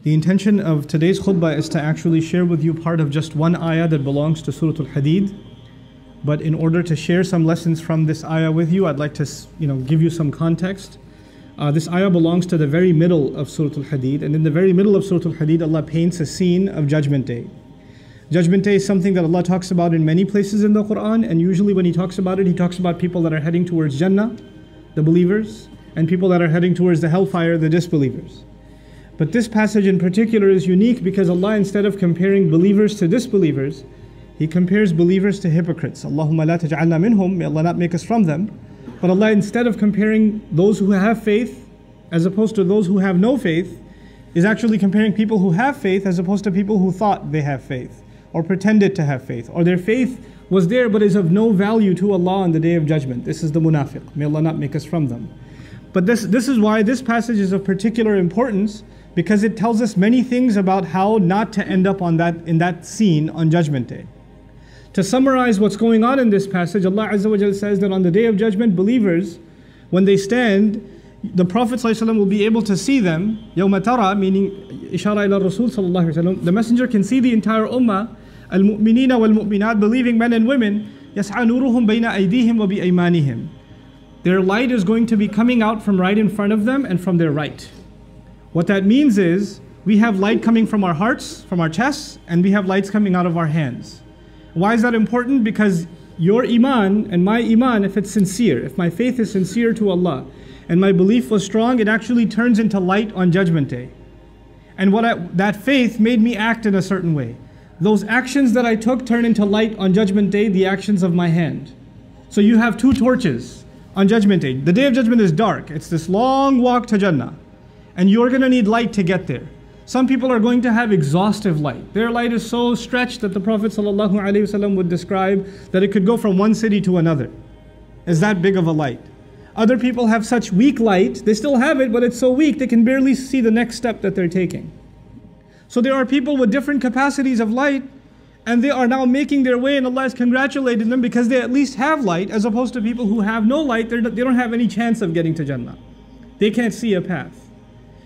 The intention of today's khutbah is to actually share with you part of just one ayah that belongs to Surah Al-Hadid. But in order to share some lessons from this ayah with you, I'd like to give you some context. This ayah belongs to the very middle of Surah Al-Hadid, and in the very middle of Surah Al-Hadid, Allah paints a scene of Judgment Day. Judgment Day is something that Allah talks about in many places in the Quran, and usually when He talks about it, He talks about people that are heading towards Jannah, the believers, and people that are heading towards the hellfire, the disbelievers. But this passage in particular is unique because Allah, instead of comparing believers to disbelievers, He compares believers to hypocrites. Allahumma la taj'alna minhum, may Allah not make us from them. But Allah, instead of comparing those who have faith as opposed to those who have no faith, is actually comparing people who have faith as opposed to people who thought they have faith, or pretended to have faith, or their faith was there but is of no value to Allah on the Day of Judgment. This is the munafiq. May Allah not make us from them. But this is why this passage is of particular importance, because it tells us many things about how not to end up in that scene on Judgment Day. To summarize what's going on in this passage, Allah Azza wa Jalla says that on the Day of Judgment, believers, when they stand, the Prophet ﷺ will be able to see them. يَوْمَ تَرَى, meaning Ishara ila Rasul sallallahu alaihi wasallam. The messenger can see the entire ummah, al-mu'minina wal-mu'minat, believing men and women, يَسْعَى نُورُهُمْ بَيْنَ أَيْدِيهِمْ وَبِأَيْمَانِهِمْ. Their light is going to be coming out from right in front of them and from their right. What that means is, we have light coming from our hearts, from our chests, and we have lights coming out of our hands. Why is that important? Because your iman and my iman, if it's sincere, if my faith is sincere to Allah, and my belief was strong, it actually turns into light on Judgment Day. And that faith made me act in a certain way. Those actions that I took turn into light on Judgment Day, the actions of my hand. So you have two torches on Judgment Day. The Day of Judgment is dark. It's this long walk to Jannah. And you're going to need light to get there. Some people are going to have exhaustive light. Their light is so stretched that the Prophet ﷺ would describe that it could go from one city to another. It's that big of a light. Other people have such weak light, they still have it, but it's so weak they can barely see the next step that they're taking. So there are people with different capacities of light, and they are now making their way, and Allah is congratulating them because they at least have light, as opposed to people who have no light. They don't have any chance of getting to Jannah. They can't see a path.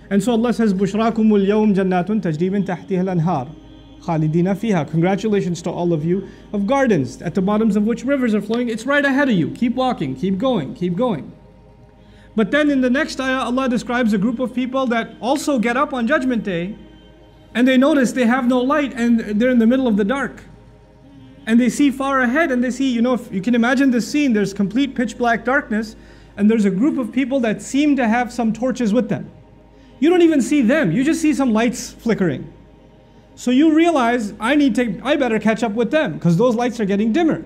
And so Allah says, بُشْرَاكُمُ الْيَوْمْ جَنَّاتٌ تَجْرِي مِنْ تَحْتِهَا الْأَنْهَارُ خَالِدِينَ فِيهَا. Congratulations to all of you, of gardens at the bottoms of which rivers are flowing. It's right ahead of you. Keep walking, keep going, keep going. But then in the next ayah, Allah describes a group of people that also get up on Judgment Day, and they notice they have no light, and they're in the middle of the dark. And they see far ahead, and they see, if you can imagine this scene, there's complete pitch black darkness, and there's a group of people that seem to have some torches with them. You don't even see them, you just see some lights flickering. So you realize, I better catch up with them, because those lights are getting dimmer.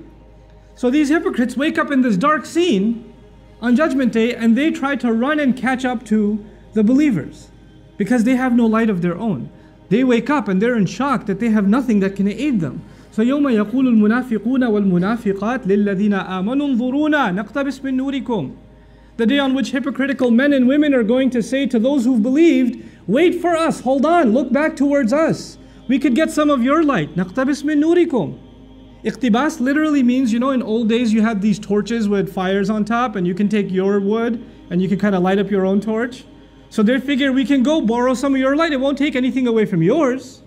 So these hypocrites wake up in this dark scene on Judgment Day, and they try to run and catch up to the believers, because they have no light of their own. They wake up and they're in shock that they have nothing that can aid them. So يَوْمَ يَقُولُ الْمُنَافِقُونَ وَالْمُنَافِقَاتِ لِلَّذِينَ آمَنُوا انظُرُونَا نَقْتَبِسْ مِن نُورِكُمْ. The day on which hypocritical men and women are going to say to those who've believed, wait for us, hold on, look back towards us. We could get some of your light. نَقْتَبِسْ مِن نُورِكُمْ. Iqtibas literally means, in old days you had these torches with fires on top, and you can take your wood and you can kind of light up your own torch. So they figure, we can go borrow some of your light, it won't take anything away from yours.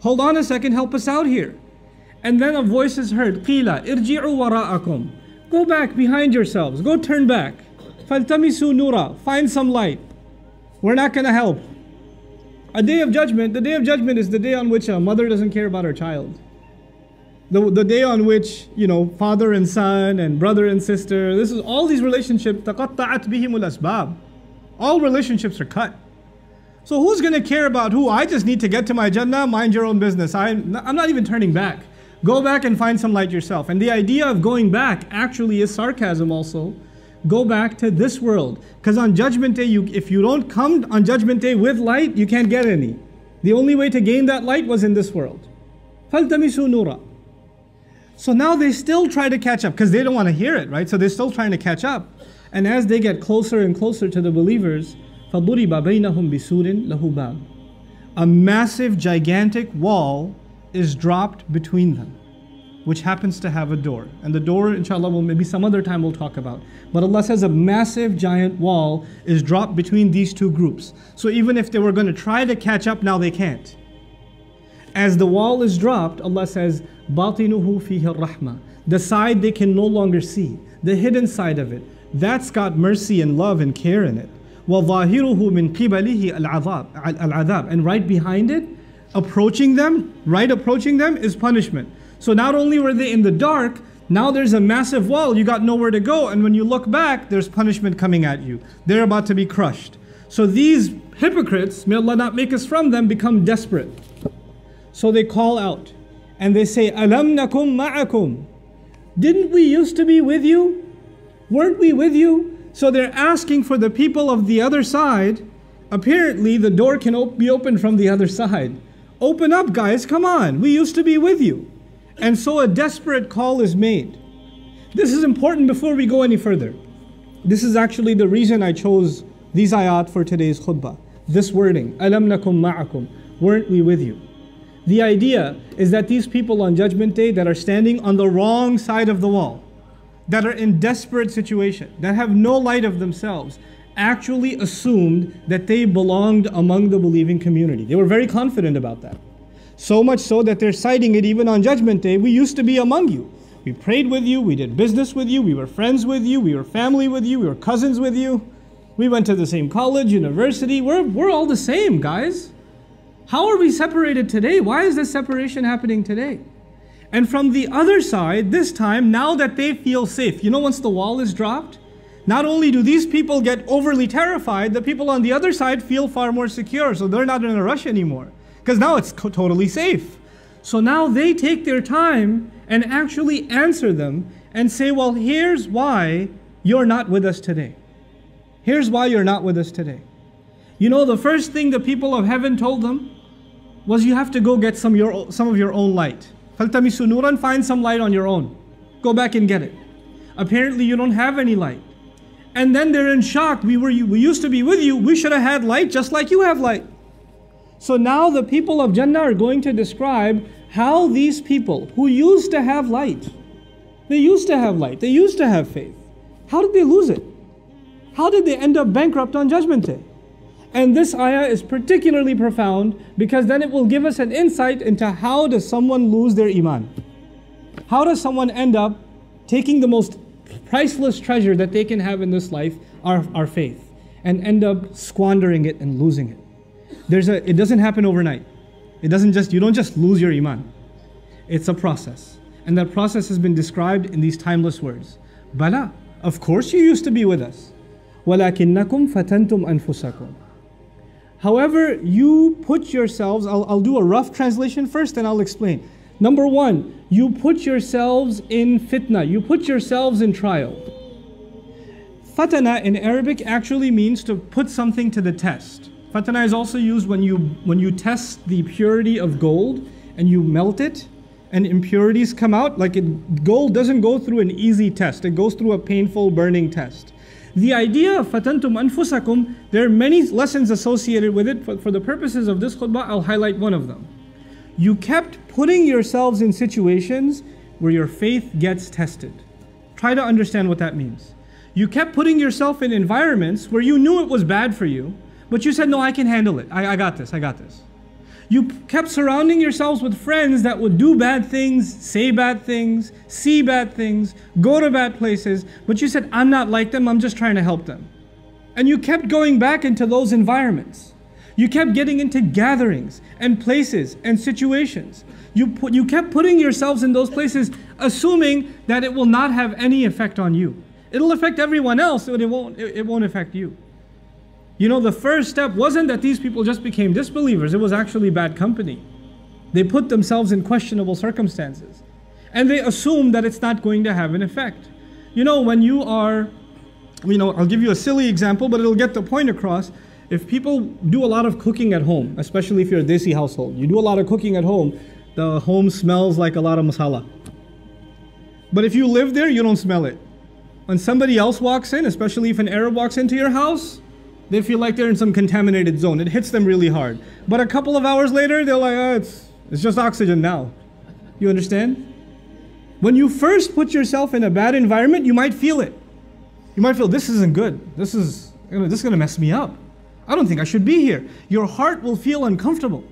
Hold on a second, help us out here. And then a voice is heard, قِيلَ إِرْجِعُوا وَرَاءَكُمْ. Go back behind yourselves, go turn back. فَالْتَمِسُوا نُورًا. Find some light. We're not going to help. The Day of Judgment is the day on which a mother doesn't care about her child. The day on which, father and son and brother and sister, this is all these relationships, تَقَطَّعَتْ بِهِمُ الْأَسْبَابِ. All relationships are cut. So who's going to care about who? I just need to get to my Jannah, mind your own business. I'm not even turning back. Go back and find some light yourself. And the idea of going back actually is sarcasm also. Go back to this world. Because on Judgment Day, if you don't come on Judgment Day with light, you can't get any. The only way to gain that light was in this world. فَالْتَمِسُوا نُورًا. So now they still try to catch up, because they don't want to hear it, right? So they're still trying to catch up. And as they get closer and closer to the believers, فَضُرِبَ بَيْنَهُمْ بِسُورٍ لَهُ بَابٍ. A massive, gigantic wall is dropped between them. which happens to have a door. And the door, inshallah, maybe some other time we'll talk about. But Allah says a massive giant wall is dropped between these two groups. So even if they were going to try to catch up, now they can't. As the wall is dropped, Allah says, بَاطِنُهُ فِيهِ الرَّحْمَةِ. The side they can no longer see, the hidden side of it, that's got mercy and love and care in it. وَظَاهِرُهُ مِنْ قِبَلِهِ الْعَذَابِ. And right behind it, approaching them is punishment. So not only were they in the dark, now there's a massive wall, you got nowhere to go, and when you look back, there's punishment coming at you. They're about to be crushed. So these hypocrites, may Allah not make us from them, become desperate. So they call out, and they say, أَلَمْ نَكُمْ مَعَكُمْ. Didn't we used to be with you? Weren't we with you? So they're asking for the people of the other side. Apparently the door can be opened from the other side. Open up, guys, come on, we used to be with you. And so a desperate call is made. This is important before we go any further. This is actually the reason I chose these ayat for today's khutbah. This wording, أَلَمْ نَكُمْ مَعَكُمْ. Weren't we with you? The idea is that these people on Judgment Day that are standing on the wrong side of the wall, that are in desperate situation, that have no light of themselves, actually assumed that they belonged among the believing community. They were very confident about that. So much so that they're citing it even on Judgment Day. We used to be among you. We prayed with you, we did business with you, we were friends with you, we were family with you, we were cousins with you. We went to the same college, university. We're all the same, guys. How are we separated today? Why is this separation happening today? And from the other side, this time, now that they feel safe, once the wall is dropped, not only do these people get overly terrified, the people on the other side feel far more secure, so they're not in a rush anymore. Because now it's totally safe. So now they take their time and actually answer them and say, well, here's why you're not with us today. Here's why you're not with us today. The first thing the people of heaven told them was you have to go get some of your own light. فَالْتَمِسُوا نُورًا. Find some light on your own. Go back and get it. Apparently you don't have any light. And then they're in shock. We used to be with you. We should have had light just like you have light. So now the people of Jannah are going to describe how these people who used to have light, they used to have light, they used to have faith. How did they lose it? How did they end up bankrupt on Judgment Day? And this ayah is particularly profound because then it will give us an insight into how does someone lose their iman. How does someone end up taking the most priceless treasure that they can have in this life, our faith, and end up squandering it and losing it. It doesn't happen overnight. You don't just lose your iman. It's a process. And that process has been described in these timeless words. Bala, of course you used to be with us. وَلَكِنَّكُمْ فَتَنْتُمْ أَنفُسَكُمْ. However, you put yourselves, I'll do a rough translation first and I'll explain. Number one, you put yourselves in fitna, you put yourselves in trial. Fatana in Arabic actually means to put something to the test. Fatana is also used when you test the purity of gold and you melt it and impurities come out. Gold doesn't go through an easy test, it goes through a painful burning test. The idea of fatantum anfusakum, there are many lessons associated with it. For the purposes of this khutbah, I'll highlight one of them. You kept putting yourselves in situations where your faith gets tested. Try to understand what that means. You kept putting yourself in environments where you knew it was bad for you, but you said, no, I can handle it. I got this. You kept surrounding yourselves with friends that would do bad things, say bad things, see bad things, go to bad places, but you said, I'm not like them, I'm just trying to help them. And you kept going back into those environments. You kept getting into gatherings and places and situations. You kept putting yourselves in those places assuming that it will not have any effect on you. It'll affect everyone else, but it won't affect you. The first step wasn't that these people just became disbelievers. It was actually bad company. They put themselves in questionable circumstances. And they assume that it's not going to have an effect. When you are, I'll give you a silly example, but it'll get the point across. If people do a lot of cooking at home, especially if you're a desi household, you do a lot of cooking at home, the home smells like a lot of masala. But if you live there, you don't smell it. When somebody else walks in, especially if an Arab walks into your house, they feel like they're in some contaminated zone. It hits them really hard. But a couple of hours later, they're like, it's just oxygen now. You understand? When you first put yourself in a bad environment, you might feel it. You might feel, this isn't good. This is going to mess me up. I don't think I should be here. Your heart will feel uncomfortable.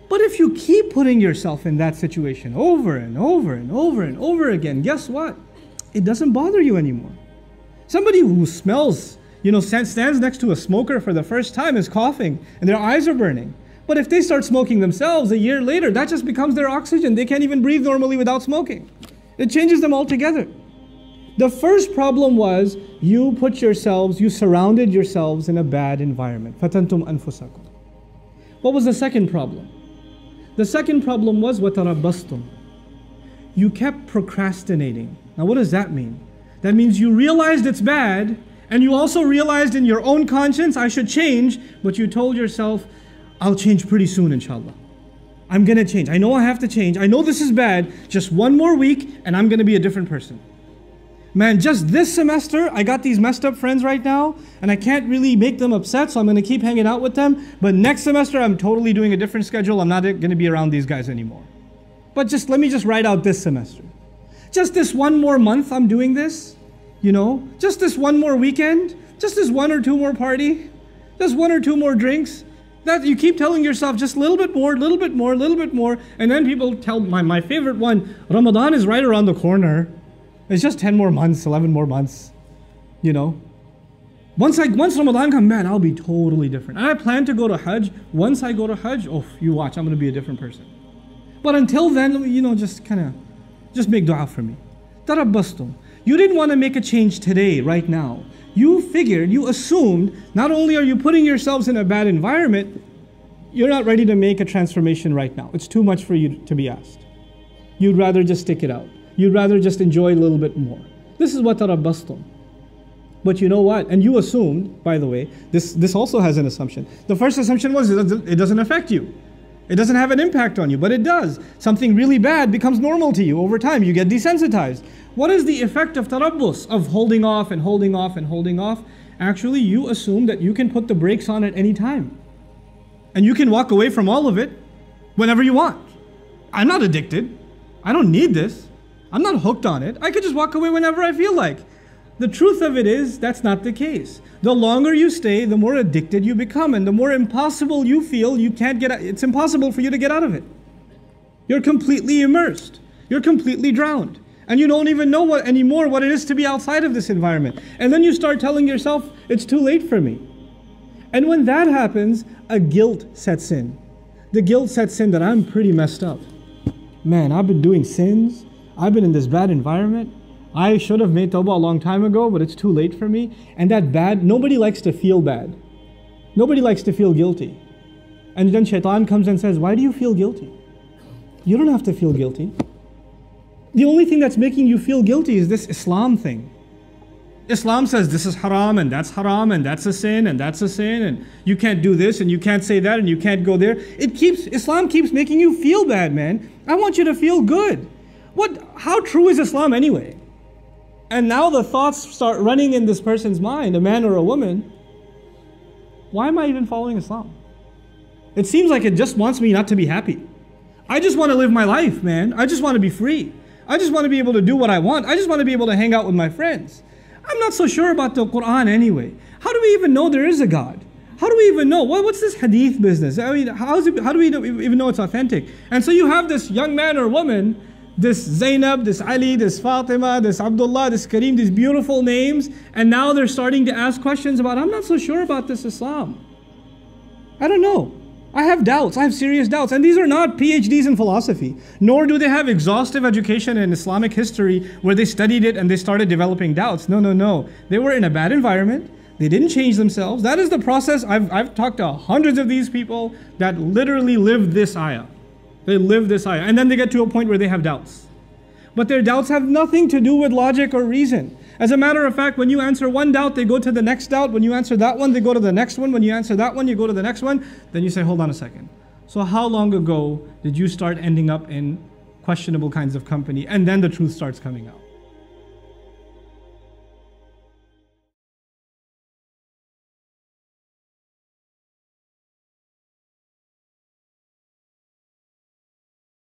But if you keep putting yourself in that situation over and over and over and over again, guess what? It doesn't bother you anymore. Somebody who smells, stands next to a smoker for the first time is coughing and their eyes are burning. But if they start smoking themselves a year later, that just becomes their oxygen. They can't even breathe normally without smoking. It changes them altogether. The first problem was you surrounded yourselves in a bad environment. فَتَنْتُمْ أَنفُسَكُمْ. What was the second problem? The second problem was وَتَرَبَّصْتُمْ. You kept procrastinating. Now what does that mean? That means you realized it's bad, and you also realized in your own conscience, I should change, but you told yourself, I'll change pretty soon, inshallah. I'm going to change. I know I have to change. I know this is bad. Just one more week, and I'm going to be a different person. Man, just this semester, I got these messed up friends right now, and I can't really make them upset, so I'm going to keep hanging out with them. But next semester, I'm totally doing a different schedule. I'm not going to be around these guys anymore. But let me just write out this semester. Just this one more month, I'm doing this. Just this one more weekend. Just this one or two more party. Just one or two more drinks. That you keep telling yourself just a little bit more, little bit more, little bit more. And then people tell, my favorite one, Ramadan is right around the corner. It's just 10 more months, 11 more months. Once Ramadan comes, man, I'll be totally different. And I plan to go to Hajj. Once I go to Hajj, you watch, I'm going to be a different person. But until then, just make dua for me. Tarabbastum. You didn't want to make a change today, right now. You assumed, not only are you putting yourselves in a bad environment, you're not ready to make a transformation right now. It's too much for you to be asked. You'd rather just stick it out. You'd rather just enjoy a little bit more. This is what tarabbastum. But you know what? And you assumed, by the way, this also has an assumption. The first assumption was it doesn't affect you. It doesn't have an impact on you, but it does. Something really bad becomes normal to you over time. You get desensitized. What is the effect of tarabbus, of holding off and holding off and holding off? Actually, you assume that you can put the brakes on at any time. And you can walk away from all of it whenever you want. I'm not addicted. I don't need this. I'm not hooked on it. I could just walk away whenever I feel like. The truth of it is, that's not the case. The longer you stay, the more addicted you become, and the more impossible you feel, it's impossible for you to get out of it. You're completely immersed. You're completely drowned. And you don't even know anymore what it is to be outside of this environment. And then you start telling yourself, it's too late for me. And when that happens, a guilt sets in. The guilt sets in that I'm pretty messed up. Man, I've been doing sins. I've been in this bad environment. I should have made tawbah a long time ago, but it's too late for me. And nobody likes to feel bad. Nobody likes to feel guilty. And then shaitan comes and says, why do you feel guilty? You don't have to feel guilty. The only thing that's making you feel guilty is this Islam thing. Islam says this is haram and that's a sin and that's a sin and you can't do this and you can't say that and you can't go there. Islam keeps making you feel bad, man. I want you to feel good. How true is Islam anyway? And now the thoughts start running in this person's mind, a man or a woman. Why am I even following Islam? It seems like it just wants me not to be happy. I just want to live my life, man. I just want to be free. I just want to be able to do what I want. I just want to be able to hang out with my friends. I'm not so sure about the Quran anyway. How do we even know there is a God? How do we even know? What's this hadith business? I mean, how do we even know it's authentic? And so you have this young man or woman, this Zainab, this Ali, this Fatima, this Abdullah, this Kareem, these beautiful names, and now they're starting to ask questions about, I'm not so sure about this Islam. I don't know. I have doubts. I have serious doubts. And these are not PhDs in philosophy, nor do they have exhaustive education in Islamic history where they studied it and they started developing doubts. No. They were in a bad environment. They didn't change themselves. That is the process. I've talked to hundreds of these people that literally lived this ayah. They live this ayah. And then they get to a point where they have doubts. But their doubts have nothing to do with logic or reason. As a matter of fact, when you answer one doubt, they go to the next doubt. When you answer that one, they go to the next one. When you answer that one, you go to the next one. Then you say, hold on a second. So how long ago did you start ending up in questionable kinds of company? And then the truth starts coming out.